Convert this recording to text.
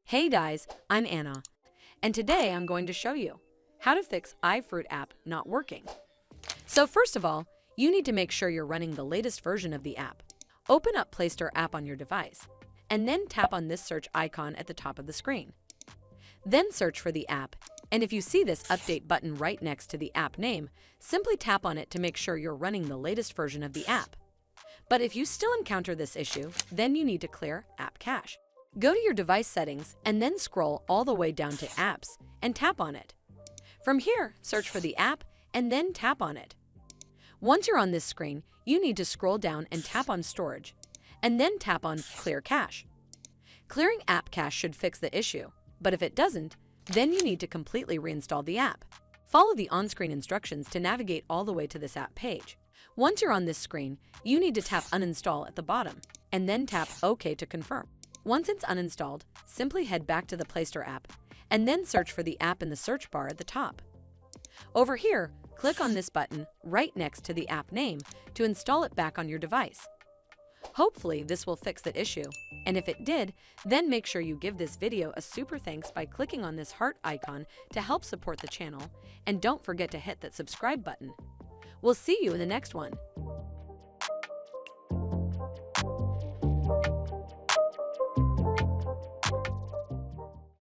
Hey guys, I'm Anna, and today I'm going to show you how to fix iFruit app not working. So first of all, you need to make sure you're running the latest version of the app. Open up Play Store app on your device, and then tap on this search icon at the top of the screen. Then search for the app, and if you see this update button right next to the app name, simply tap on it to make sure you're running the latest version of the app. But if you still encounter this issue, then you need to clear app cache. Go to your device settings and then scroll all the way down to Apps and tap on it. From here, search for the app and then tap on it. Once you're on this screen, you need to scroll down and tap on Storage, and then tap on Clear Cache. Clearing app cache should fix the issue, but if it doesn't, then you need to completely reinstall the app. Follow the on-screen instructions to navigate all the way to this app page. Once you're on this screen, you need to tap Uninstall at the bottom, and then tap OK to confirm. Once it's uninstalled, simply head back to the Play Store app, and then search for the app in the search bar at the top. Over here, click on this button right next to the app name to install it back on your device. Hopefully this will fix the issue, and if it did, then make sure you give this video a super thanks by clicking on this heart icon to help support the channel, and don't forget to hit that subscribe button. We'll see you in the next one.